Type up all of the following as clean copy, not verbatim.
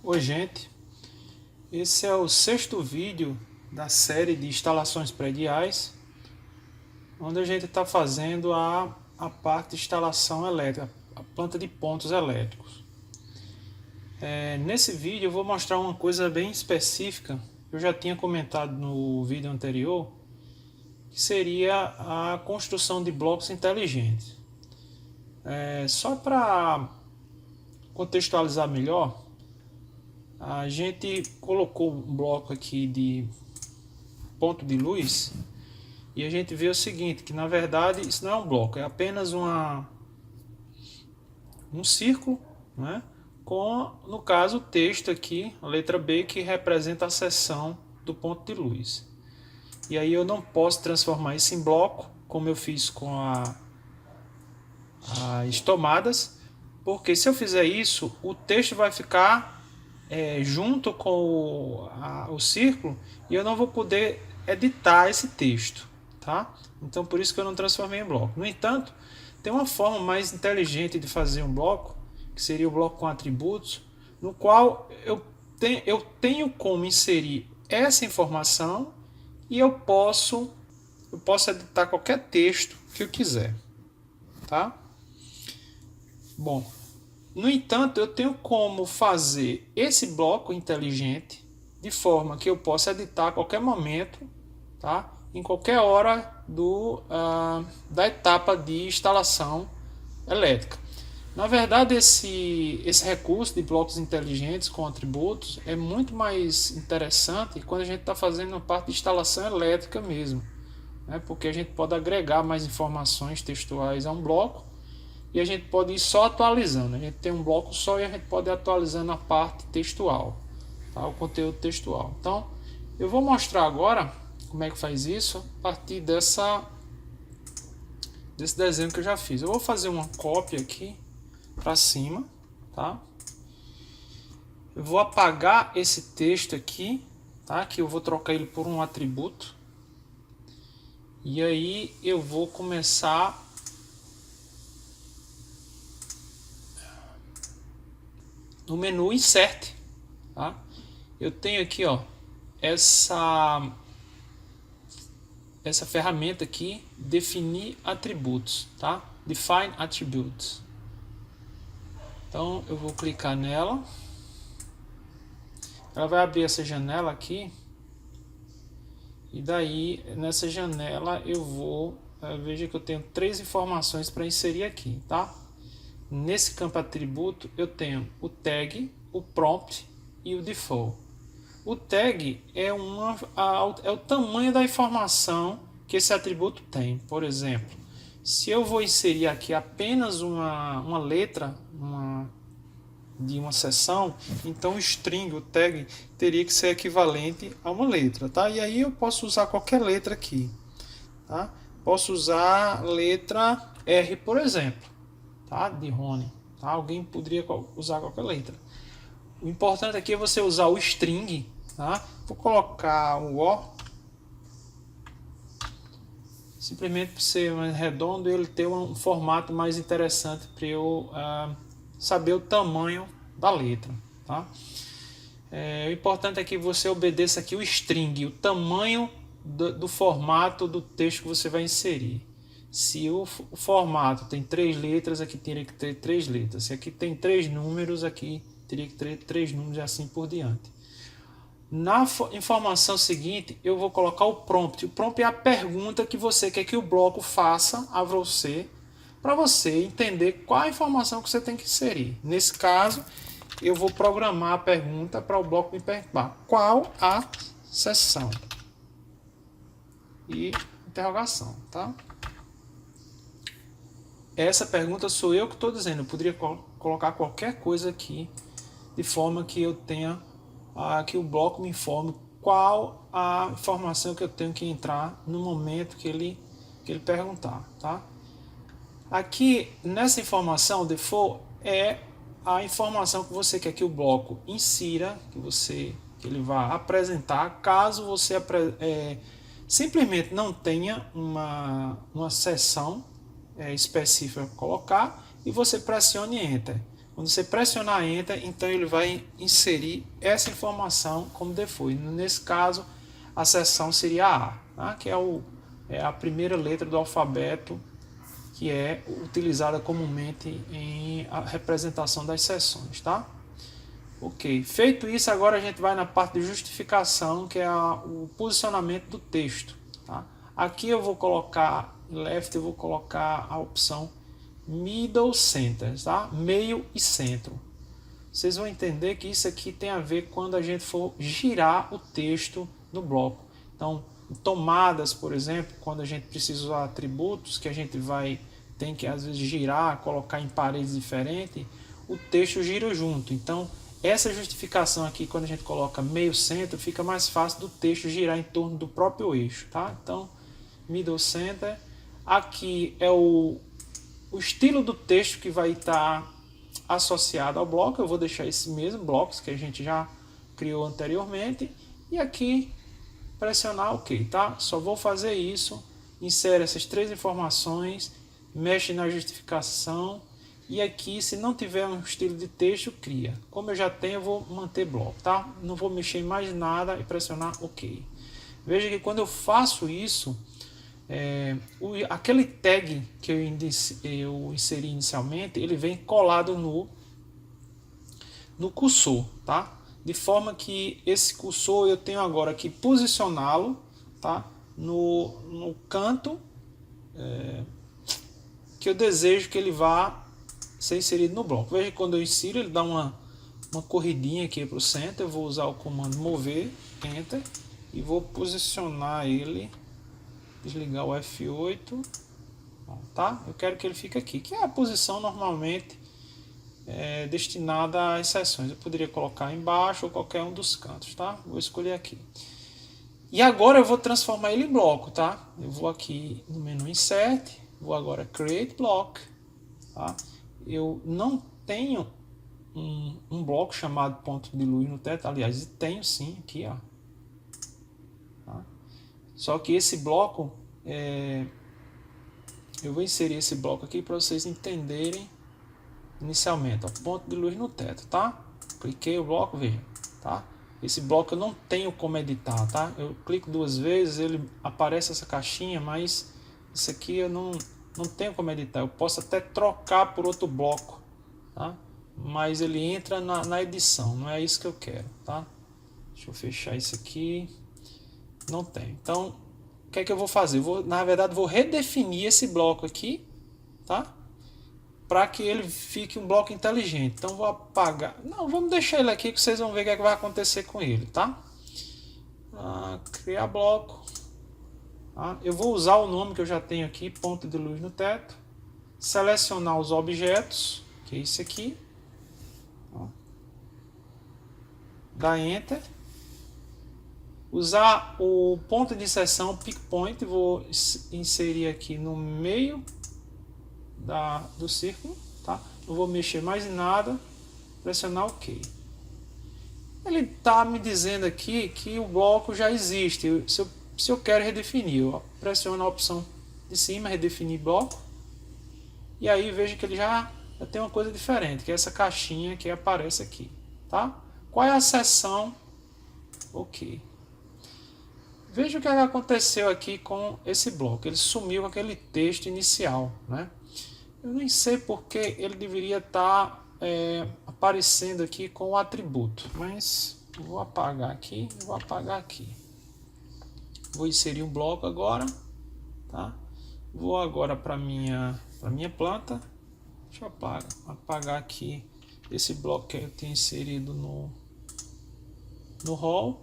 Oi gente, esse é o sexto vídeo da série de instalações prediais, onde a gente está fazendo a parte de instalação elétrica, a planta de pontos elétricos. Nesse vídeo eu vou mostrar uma coisa bem específica, que eu já tinha comentado no vídeo anterior, que seria a construção de blocos inteligentes. Só para contextualizar melhor, a gente colocou um bloco aqui de ponto de luz e a gente vê o seguinte, que na verdade isso não é um bloco, é apenas um círculo, né? Com, no caso, o texto aqui, a letra B, que representa a seção do ponto de luz. E aí eu não posso transformar isso em bloco, como eu fiz com as tomadas, porque se eu fizer isso, o texto vai ficar junto com o círculo e eu não vou poder editar esse texto, tá? Então por isso que eu não transformei em bloco. No entanto, tem uma forma mais inteligente de fazer um bloco, que seria o bloco com atributos, no qual eu tenho como inserir essa informação e eu posso editar qualquer texto que eu quiser, tá? Bom, no entanto, eu tenho como fazer esse bloco inteligente de forma que eu possa editar a qualquer momento, tá? Em qualquer hora da etapa de instalação elétrica. Na verdade, esse recurso de blocos inteligentes com atributos é muito mais interessante quando a gente está fazendo a parte de instalação elétrica mesmo, né? Porque a gente pode agregar mais informações textuais a um bloco e a gente pode ir só atualizando. A gente tem um bloco só e a gente pode ir atualizando a parte textual, tá? O conteúdo textual. Então, eu vou mostrar agora como é que faz isso a partir desse desenho que eu já fiz. Eu vou fazer uma cópia aqui para cima, tá? Eu vou apagar esse texto aqui, tá? Que eu vou trocar ele por um atributo. E aí eu vou começar no menu Insert, tá? Eu tenho aqui, ó, essa ferramenta aqui, definir atributos, tá? Define attributes. Então eu vou clicar nela, ela vai abrir essa janela aqui, e daí nessa janela eu vou, veja que eu tenho três informações para inserir aqui, tá? Nesse campo atributo eu tenho o tag, o prompt e o default. O tag é o tamanho da informação que esse atributo tem. Por exemplo, se eu vou inserir aqui apenas uma letra de uma seção, então o string, o tag, teria que ser equivalente a uma letra, tá? E aí eu posso usar qualquer letra aqui, tá? Posso usar letra R, por exemplo, tá? De Rony, tá? Alguém poderia usar qualquer letra. O importante aqui é você usar o string, tá? Vou colocar um O, simplesmente para ser mais redondo e ele ter um formato mais interessante para eu saber o tamanho da letra, tá? O importante é que você obedeça aqui o string, o tamanho do formato do texto que você vai inserir. Se o formato tem 3 letras, aqui teria que ter 3 letras. Se aqui tem 3 números, aqui teria que ter 3 números e assim por diante. Na informação seguinte, eu vou colocar o prompt. O prompt é a pergunta que você quer que o bloco faça a você, para você entender qual a informação que você tem que inserir. Nesse caso, eu vou programar a pergunta para o bloco me perguntar qual a seção e interrogação, tá? Essa pergunta sou eu que estou dizendo. Eu poderia colocar qualquer coisa aqui, de forma que eu tenha que o bloco me informe qual a informação que eu tenho que entrar no momento que ele perguntar, tá? Aqui nessa informação, o default é a informação que você quer que o bloco insira, que ele vá apresentar, caso você simplesmente não tenha uma seção específica para colocar e você pressione Enter. Quando você pressionar Enter, então ele vai inserir essa informação como default. Nesse caso, a seção seria a A, tá? Que é a primeira letra do alfabeto que é utilizada comumente em a representação das seções, tá? Ok, feito isso, agora a gente vai na parte de justificação, que é o posicionamento do texto, tá? Aqui eu vou colocar left, eu vou colocar a opção middle center, tá? Meio e centro. Vocês vão entender que isso aqui tem a ver quando a gente for girar o texto no bloco. Então, tomadas, por exemplo, quando a gente precisa usar atributos que a gente tem que às vezes girar, colocar em paredes diferentes, o texto gira junto. Então, essa justificação aqui, quando a gente coloca meio centro, fica mais fácil do texto girar em torno do próprio eixo, tá? Então, middle center. Aqui é o estilo do texto que vai estar associado ao bloco. Eu vou deixar esse mesmo blocos que a gente já criou anteriormente. E aqui, pressionar OK, tá? Só vou fazer isso. Insere essas três informações, mexe na justificação. E aqui, se não tiver um estilo de texto, cria. Como eu já tenho, eu vou manter bloco, tá? Não vou mexer em mais nada e pressionar OK. Veja que quando eu faço isso, aquele tag que eu inseri inicialmente, ele vem colado no cursor, tá? De forma que esse cursor eu tenho agora que posicioná-lo, tá? No canto que eu desejo que ele vá ser inserido no bloco. Veja que quando eu insiro, ele dá uma corridinha aqui para o centro. Eu vou usar o comando mover, enter, e vou posicionar ele, desligar o F8, tá? Eu quero que ele fique aqui, que é a posição normalmente destinada às seções. Eu poderia colocar embaixo ou qualquer um dos cantos, tá? Vou escolher aqui. E agora eu vou transformar ele em bloco, tá? Eu vou aqui no menu Insert, vou agora Create Block, tá? Eu não tenho um bloco chamado ponto de luz no teto, aliás, tenho sim aqui, ó. Tá? Só que esse bloco, eu vou inserir esse bloco aqui para vocês entenderem inicialmente, ó, ponto de luz no teto, tá? Cliquei o bloco, veja, tá? Esse bloco eu não tenho como editar, tá? Eu clico duas vezes, ele aparece essa caixinha, mas isso aqui eu não tenho como editar. Eu posso até trocar por outro bloco, tá? Mas ele entra na edição, não é isso que eu quero, tá? Deixa eu fechar isso aqui. Não tem. Então, o que é que eu vou fazer? Na verdade, vou redefinir esse bloco aqui, tá? Para que ele fique um bloco inteligente. Então, vou apagar. Não, vamos deixar ele aqui que vocês vão ver o que é que vai acontecer com ele, tá? Criar bloco. Eu vou usar o nome que eu já tenho aqui, ponto de luz no teto. Selecionar os objetos, que é esse aqui. Dar Enter. Usar o ponto de inserção, pick point, vou inserir aqui no meio do círculo, tá? Não vou mexer mais em nada, pressionar OK. Ele está me dizendo aqui que o bloco já existe. Se eu quero redefinir, eu pressiono a opção de cima, redefinir bloco, e aí veja que ele já tem uma coisa diferente, que é essa caixinha que aparece aqui, tá? Qual é a seção? OK. Veja o que aconteceu aqui com esse bloco. Ele sumiu com aquele texto inicial, né? Eu nem sei porque ele deveria estar aparecendo aqui com o atributo, mas vou apagar aqui, vou apagar aqui. Vou inserir um bloco agora, tá? Vou agora para minha planta. Deixa eu apagar aqui esse bloco que eu tenho inserido no rol.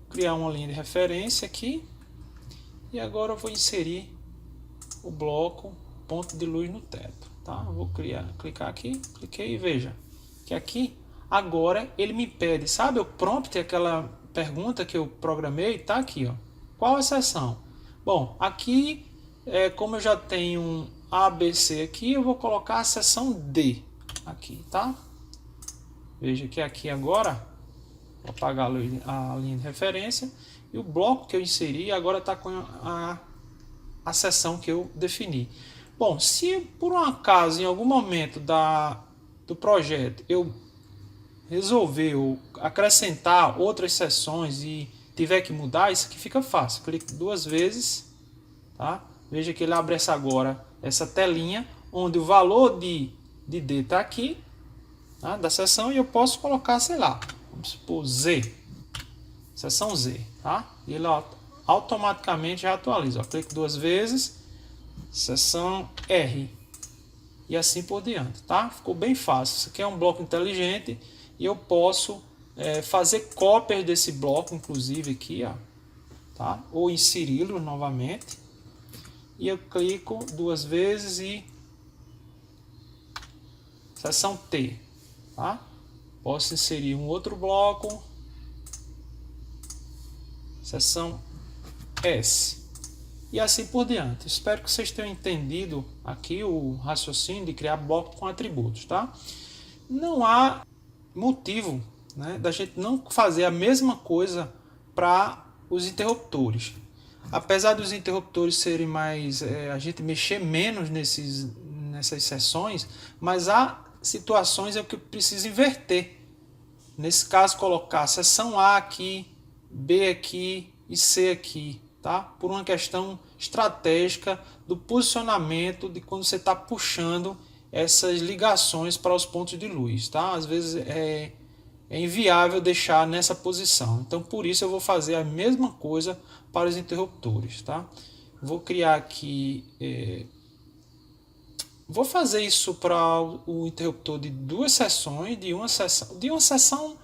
Criar uma linha de referência aqui. E agora eu vou inserir o bloco ponto de luz no teto, tá? Eu vou clicar aqui, cliquei e veja que aqui agora ele me pede, sabe o prompt, aquela pergunta que eu programei, tá aqui, ó. Qual a seção? Bom, aqui como eu já tenho um ABC aqui, eu vou colocar a seção D aqui, tá? Veja que aqui agora vou apagar a linha de referência e o bloco que eu inseri agora está com a seção que eu defini. Bom, se por um acaso em algum momento do projeto eu resolver ou acrescentar outras seções e tiver que mudar, isso aqui fica fácil. Clique 2 vezes, tá? Veja que ele abre essa telinha onde o valor de D está aqui, tá? Da seção, e eu posso colocar, sei lá, vamos supor Z, seção Z, tá? E ele automaticamente já atualiza. Ó, clique 2 vezes, seção R, e assim por diante, tá? Ficou bem fácil. Isso aqui é um bloco inteligente e eu posso fazer cópias desse bloco, inclusive aqui, ó, tá? Ou inseri-lo novamente. E eu clico 2 vezes e seção T, tá? Posso inserir um outro bloco, seção S, e assim por diante. Espero que vocês tenham entendido aqui o raciocínio de criar bloco com atributos, tá? Não há motivo, né, da gente não fazer a mesma coisa para os interruptores. Apesar dos interruptores serem mais, a gente mexer menos nessas seções, mas há situações em que precisa inverter. Nesse caso, colocar seção A aqui, B aqui e C aqui, tá? Por uma questão estratégica do posicionamento de quando você está puxando essas ligações para os pontos de luz, tá? Às vezes é inviável deixar nessa posição. Então, por isso eu vou fazer a mesma coisa para os interruptores, tá? Vou criar aqui, vou fazer isso para o interruptor de 2 seções, de uma seção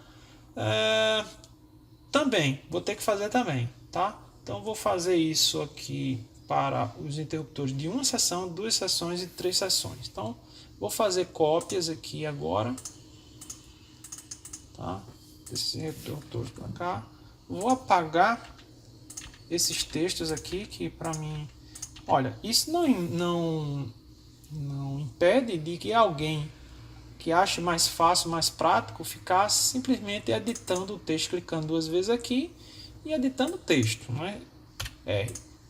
também, vou ter que fazer também, tá? Então vou fazer isso aqui para os interruptores de uma seção, 2 seções e 3 seções. Então vou fazer cópias aqui agora, tá? Esses interruptores para cá. Vou apagar esses textos aqui que para mim, olha, isso não impede de que alguém que ache mais fácil, mais prático, ficar simplesmente editando o texto, clicando 2 vezes aqui e editando o texto, né?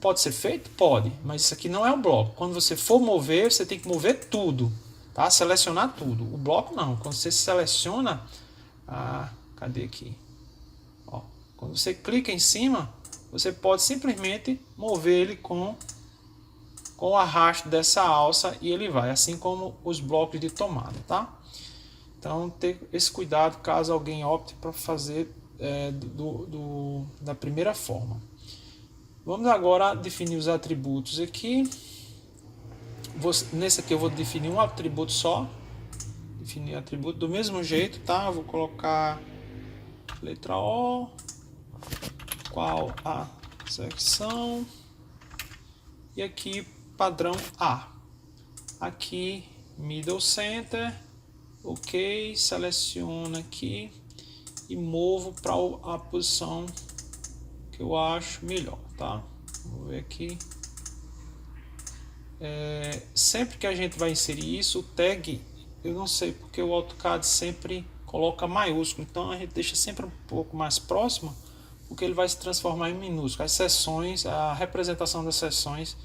Pode ser feito? Pode, mas isso aqui não é um bloco. Quando você for mover, você tem que mover tudo, tá? Selecionar tudo. O bloco não. Quando você seleciona, cadê aqui? Ó, quando você clica em cima, você pode simplesmente mover ele com o arrasto dessa alça e ele vai, assim como os blocos de tomada, tá? Então, ter esse cuidado caso alguém opte para fazer da primeira forma. Vamos agora definir os atributos aqui. Nesse aqui eu vou definir um atributo só. Definir atributo do mesmo jeito, tá? Eu vou colocar letra O, qual a secção, e aqui padrão A. Aqui middle center, ok, seleciono aqui e movo para a posição que eu acho melhor, tá? Vou ver aqui. Sempre que a gente vai inserir isso, o tag, eu não sei porque o AutoCAD sempre coloca maiúsculo, então a gente deixa sempre um pouco mais próximo, porque ele vai se transformar em minúsculo. As seções, a representação das seções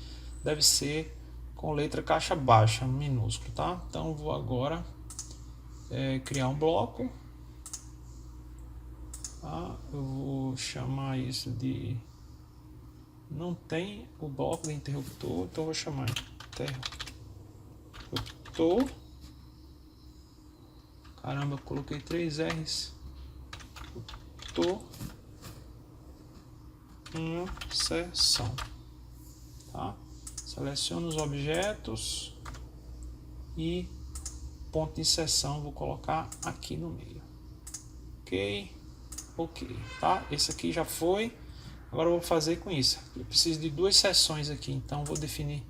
deve ser com letra caixa baixa, minúsculo, tá? Então vou agora criar um bloco, tá? Eu vou chamar isso de, não tem o bloco de interruptor, então eu vou chamar interruptor. Caramba, eu coloquei 3 R's. Interruptor, uma seção, tá? Seleciono os objetos e ponto de inserção vou colocar aqui no meio. Ok, tá? Esse aqui já foi. Agora eu vou fazer com isso. Eu preciso de 2 seções aqui, então vou definir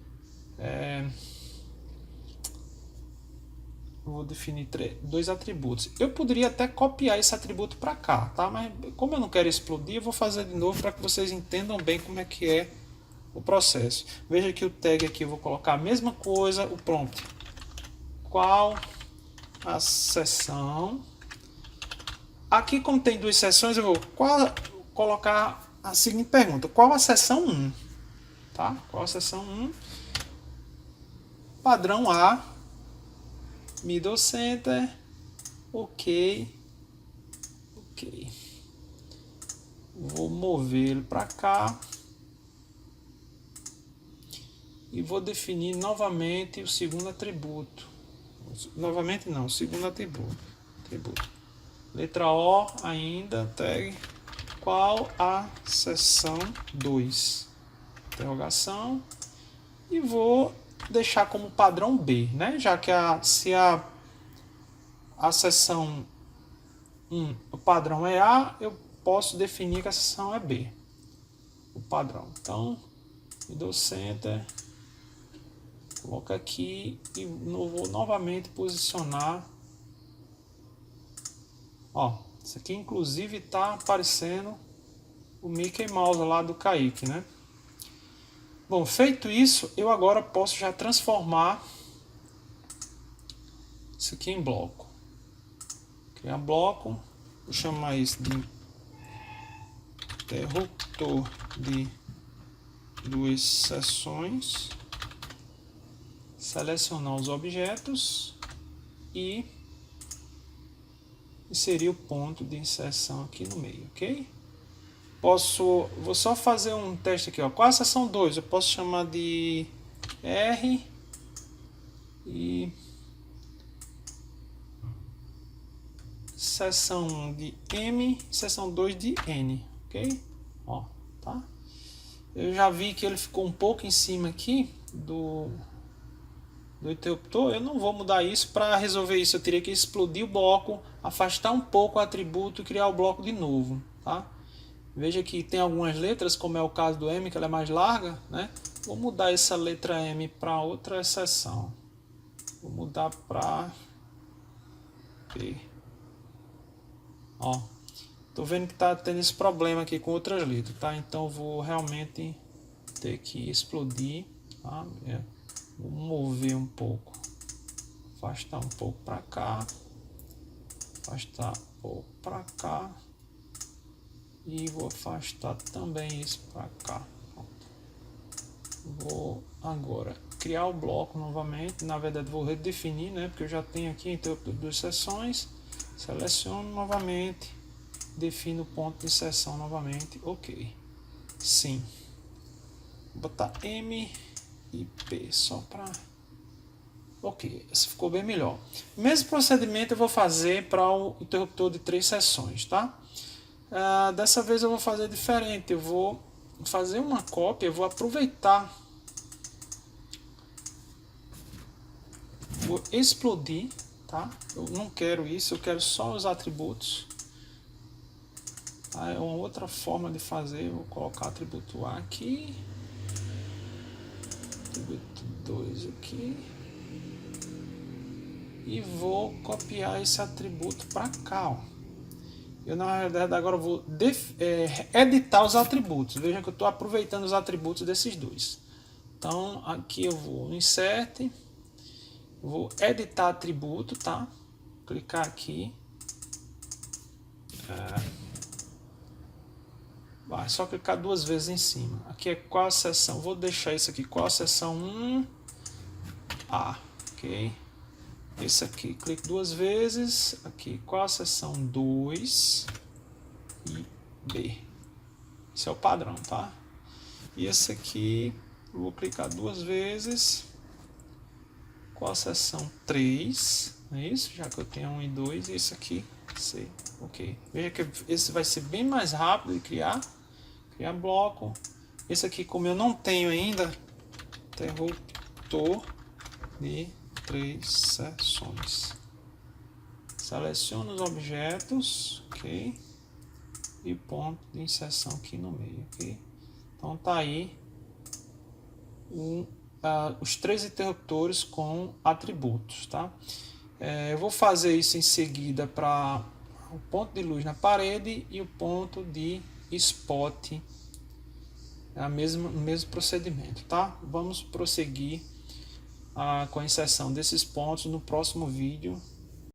vou definir 2 atributos. Eu poderia até copiar esse atributo para cá, tá? Mas como eu não quero explodir, eu vou fazer de novo para que vocês entendam bem como é que é o processo. Veja que o tag aqui eu vou colocar a mesma coisa, o prompt. Qual a seção? Aqui, como tem 2 seções, eu vou colocar a seguinte pergunta: qual a seção 1? Tá? Qual a seção 1? Padrão A. middle center, ok, ok. Vou mover ele para cá e vou definir novamente o segundo atributo. Novamente não, o segundo atributo. Letra O ainda, tag qual a seção 2? Interrogação. E vou deixar como padrão B, né? Já que se a seção 1, o padrão é A, eu posso definir que a seção é B. O padrão. Então, middle center, coloca aqui e vou novamente posicionar. Ó, isso aqui inclusive está aparecendo o Mickey Mouse lá do Kaique, né? Bom, feito isso, eu agora posso já transformar isso aqui em bloco. Criar bloco, vou chamar isso de interruptor de duas seções, selecionar os objetos e inserir o ponto de inserção aqui no meio, ok? Vou só fazer um teste aqui, ó. Qual a seção 2? Eu posso chamar de R e seção 1 de M, seção 2 de N, ok? Ó, tá? Eu já vi que ele ficou um pouco em cima aqui do interruptor. Eu não vou mudar isso. Para resolver isso, eu teria que explodir o bloco, afastar um pouco o atributo e criar o bloco de novo, tá? Veja que tem algumas letras, como é o caso do M, que ela é mais larga, né? Vou mudar essa letra M para outra seção. Vou mudar para P. Ó, tô vendo que tá tendo esse problema aqui com outras letras, tá? Então eu vou realmente ter que explodir, tá? Vou mover um pouco, afastar um pouco para cá, afastar um pouco para cá. E vou afastar também isso para cá. Pronto. Vou agora criar o bloco novamente. Na verdade, vou redefinir, né? Porque eu já tenho aqui interruptor de duas seções. Seleciono novamente. Defino o ponto de inserção novamente. Ok. Sim. Vou botar M e P só para. Ok. Esse ficou bem melhor. O mesmo procedimento eu vou fazer para o interruptor de 3 seções, tá? Dessa vez eu vou fazer diferente. Eu vou fazer uma cópia, eu vou aproveitar, vou explodir, tá? Eu não quero isso, eu quero só os atributos, tá? É uma outra forma de fazer. Eu vou colocar atributo A aqui, atributo 2 aqui e vou copiar esse atributo para cá, ó. Eu, na verdade, agora vou editar os atributos. Veja que eu estou aproveitando os atributos desses dois. Então, aqui eu vou no Insert, vou editar atributo, tá? Clicar aqui. Vai só clicar 2 vezes em cima. Aqui é qual a seção? Vou deixar isso aqui. Qual a seção 1A, ok? Esse aqui, clique 2 vezes. Aqui, qual a seção 2 e B. Esse é o padrão, tá? E esse aqui, eu vou clicar 2 vezes. Qual a seção 3? Não é isso? Já que eu tenho 1 e 2. E esse aqui, C. Ok. Veja que esse vai ser bem mais rápido de criar. Criar bloco. Esse aqui, como eu não tenho ainda, interruptor de 3 seções. Seleciono os objetos, ok? E ponto de inserção aqui no meio, ok? Então tá aí os 3 interruptores com atributos, tá? Eu vou fazer isso em seguida para o ponto de luz na parede e o ponto de spot, o mesmo procedimento, tá? Vamos prosseguir com a inserção desses pontos no próximo vídeo.